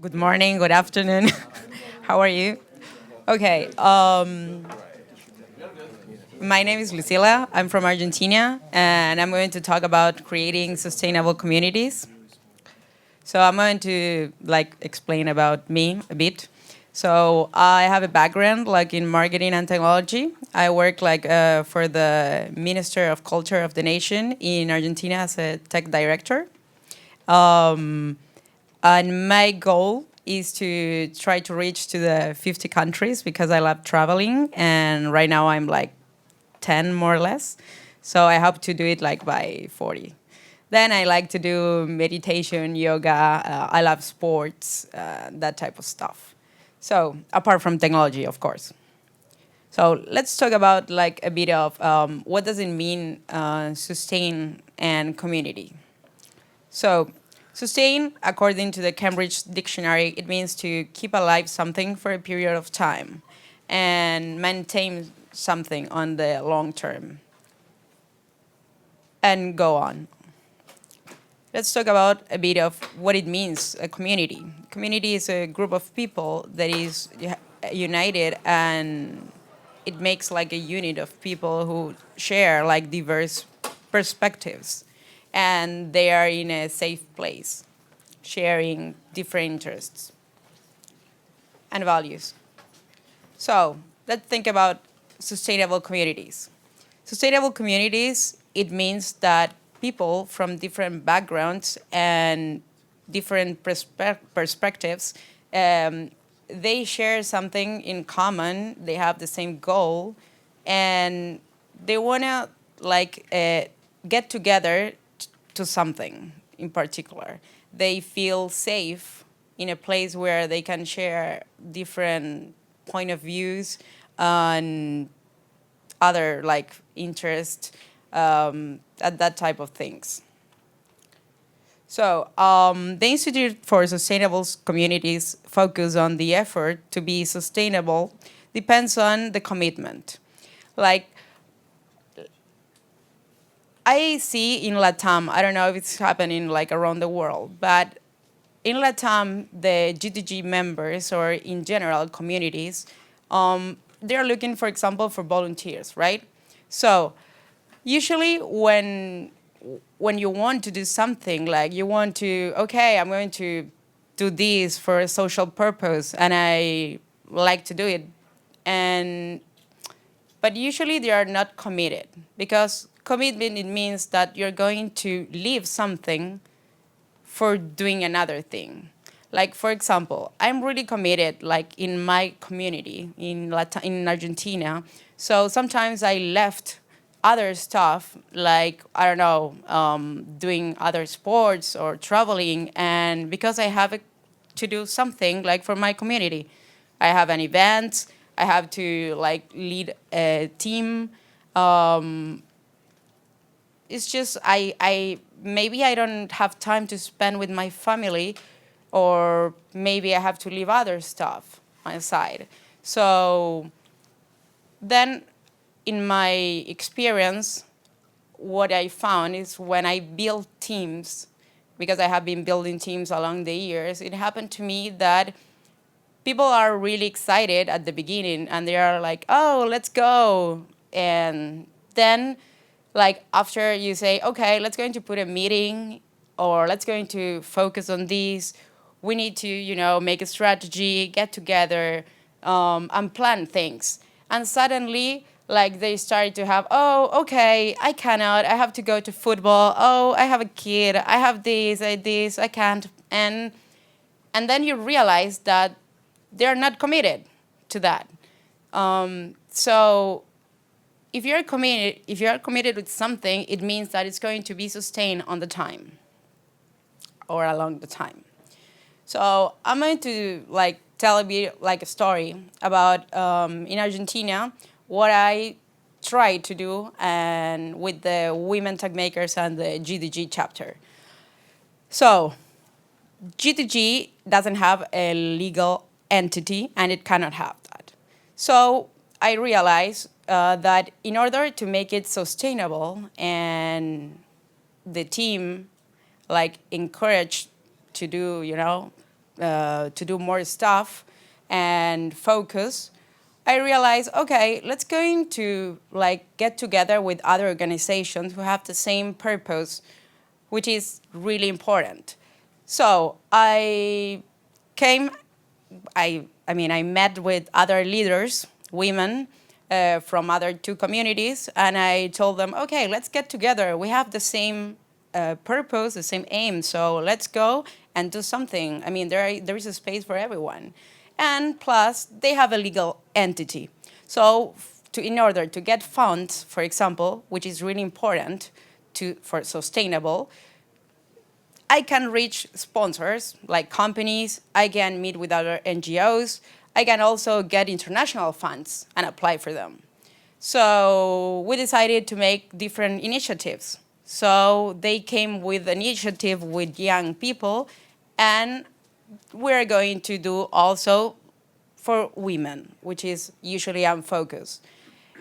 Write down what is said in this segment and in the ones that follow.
Good morning, good afternoon. How are you? Okay, my name is Lucila. I'm from Argentina, and I'm going to talk about creating sustainable communities. So I'm going to explain about me a bit. So I have a background in marketing and technology. I work for the Minister of Culture of the nation in Argentina as a tech director. Um, and my goal is to try to reach to the 50 countries because I love traveling. And right now I'm 10 more or less. So I hope to do it by 40. Then I like to do meditation, yoga. I love sports, that type of stuff. So apart from technology, of course. So let's talk about a bit of what does it mean sustain and community. So sustain, according to the Cambridge Dictionary, it means to keep alive something for a period of time and maintain something on the long term and go on. Let's talk about a bit of what it means, a community. Community is a group of people that is united, and it makes a unit of people who share diverse perspectives, and they are in a safe place, sharing different interests and values. So let's think about sustainable communities. Sustainable communities, it means that people from different backgrounds and different perspectives, they share something in common. They have the same goal, and they wanna get together to something in particular. They feel safe in a place where they can share different point of views and other interest, at that type of things. So the Institute for Sustainable Communities focus on the effort to be sustainable depends on the commitment. Like I see in Latam, I don't know if it's happening around the world, but in Latam, the GDG members or in general communities, they're looking, for example, for volunteers, right? So usually when you want to do something, you want to, okay, I'm going to do this for a social purpose, and I like to do it, and but usually they are not committed because commitment, it means that you're going to leave something for doing another thing. Like for example, I'm really committed in my community in Argentina. So sometimes I left other stuff I don't know, doing other sports or traveling, and because I have to do something for my community. I have an event. I have to lead a team. It's just I maybe I don't have time to spend with my family, or maybe I have to leave other stuff aside. So then, in my experience, what I found is when I build teams, because I have been building teams along the years, it happened to me that people are really excited at the beginning and they are like, oh, let's go. And then after you say, okay, let's going to put a meeting or let's going to focus on this, we need to, make a strategy, get together, and plan things. And suddenly, they started to have, oh, okay, I cannot, I have to go to football. Oh, I have a kid, I have this, I can't. And then you realize that they're not committed to that. So if you're committed with something, it means that it's going to be sustained on the time or along the time. So I'm going to tell a bit a story about in Argentina what I tried to do and with the women tech makers and the GDG chapter. So GDG doesn't have a legal entity and it cannot have that. So I realized that in order to make it sustainable and the team like encouraged to do, to do more stuff and focus, I realized, okay, let's go to like get together with other organizations who have the same purpose, which is really important. So came, I met with other leaders, women, from other two communities, and I told them, okay, let's get together. We have the same purpose, the same aim, so let's go and do something. I mean, there is a space for everyone. And plus, they have a legal entity. So in order to get funds, for example, which is really important for sustainable, I can reach sponsors like companies, I can meet with other NGOs, I can also get international funds and apply for them. So we decided to make different initiatives. So they came with an initiative with young people, and we're going to do also for women, which is usually unfocused.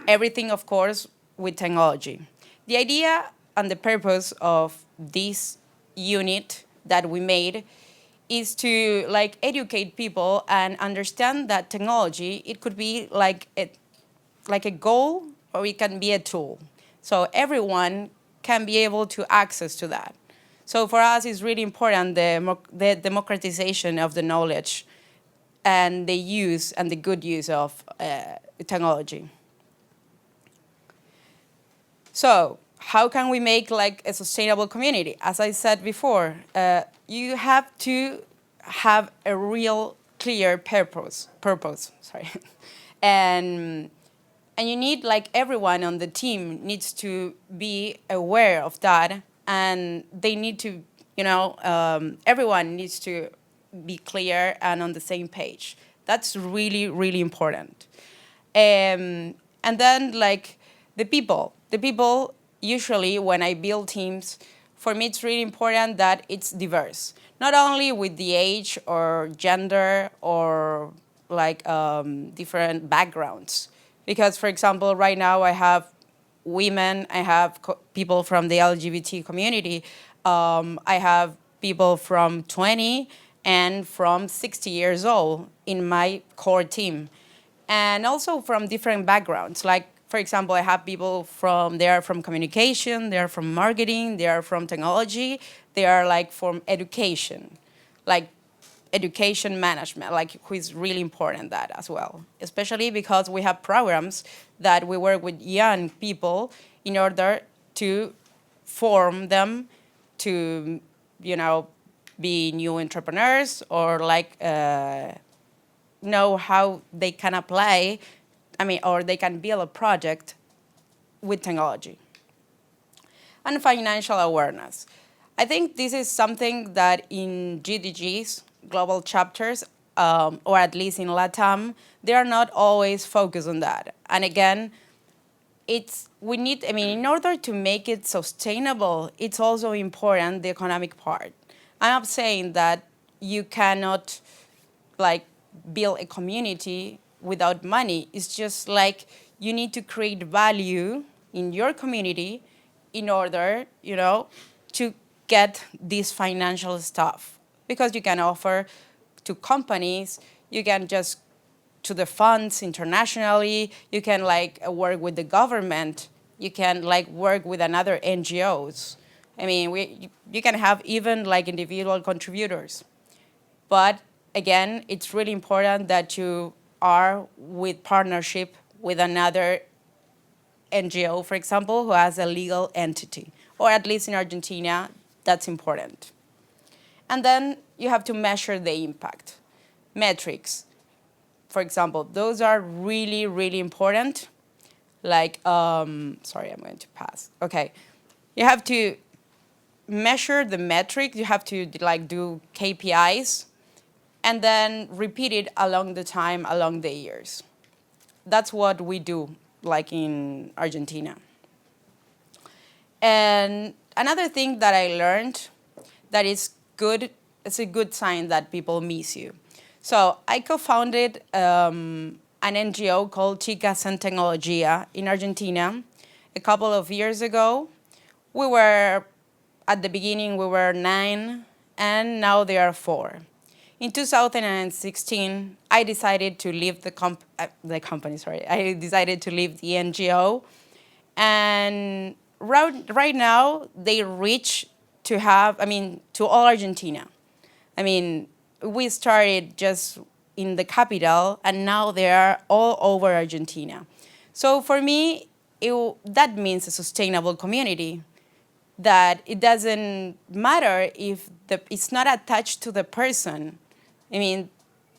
Everything, of course, with technology. The idea and the purpose of this unit that we made is to like educate people and understand that technology, it could be like a goal or it can be a tool. So everyone can be able to access to that. So for us, it's really important the democratization of the knowledge and the use and the good use of technology. So how can we make like a sustainable community? As I said before, you have to have a real clear purpose, sorry. and you need like everyone on the team needs to be aware of that, and they need to, everyone needs to be clear and on the same page. That's really, really important. And then like the people usually when I build teams, for me it's really important that it's diverse, not only with the age or gender or like different backgrounds. Because for example, right now I have women, I have people from the LGBT community, I have people from 20 and from 60 years old in my core team. And also from different backgrounds. Like, for example, I have people they are from communication, they are from marketing, they are from technology, they are like from education, like education management, like who is really important that as well. Especially because we have programs that we work with young people in order to form them to, be new entrepreneurs or like know how they can apply, or they can build a project with technology. And financial awareness. I think this is something that in GDG's global chapters, or at least in LATAM, they are not always focused on that. And again, in order to make it sustainable, it's also important, the economic part. I'm not saying that you cannot like build a community without money. It's just like you need to create value in your community in order, to get this financial stuff. Because you can offer to companies, you can just to the funds internationally, you can like work with the government, you can like work with another NGOs. You can have even like individual contributors. But again, it's really important that you are with partnership with another NGO, for example, who has a legal entity, or at least in Argentina, that's important. And then you have to measure the impact. Metrics, for example, those are really, really important. Like, sorry, I'm going to pass. Okay, you have to measure the metric, you have to like do KPIs, and then repeat it along the years. That's what we do, like in Argentina. And another thing that I learned that is good, it's a good sign that people miss you. So I co-founded an NGO called Chicas en Tecnología in Argentina a couple of years ago. We were at the beginning we were 9, and now there are 4. In 2016, I decided to leave the company. Sorry, I decided to leave the NGO, and right now they reach to have, to all Argentina. We started just in the capital, and now they are all over Argentina. So for me, that means a sustainable community, that it doesn't matter if it's not attached to the person.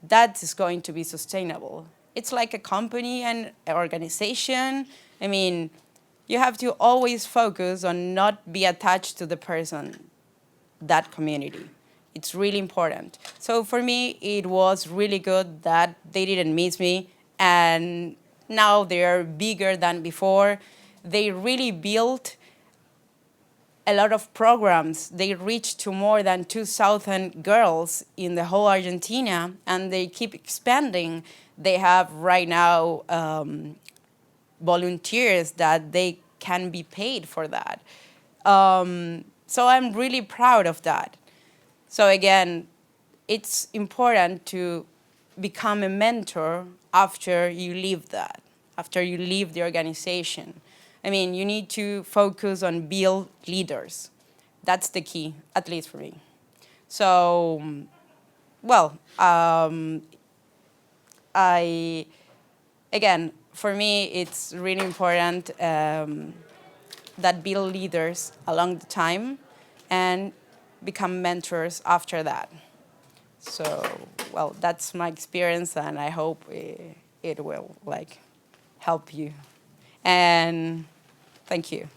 That is going to be sustainable. It's like a company and an organization. You have to always focus on not be attached to the person, that community. It's really important. So for me, it was really good that they didn't miss me, and now they're bigger than before. They really built a lot of programs. They reached to more than 2,000 girls in the whole Argentina, and they keep expanding. They have right now volunteers that they can be paid for that. So I'm really proud of that. So again, it's important to become a mentor after you leave that, after you leave the organization. You need to focus on build leaders. That's the key, at least for me. So, well, again, for me, it's really important that build leaders along the time and become mentors after that. So, well, that's my experience, and I hope it will help you. And thank you.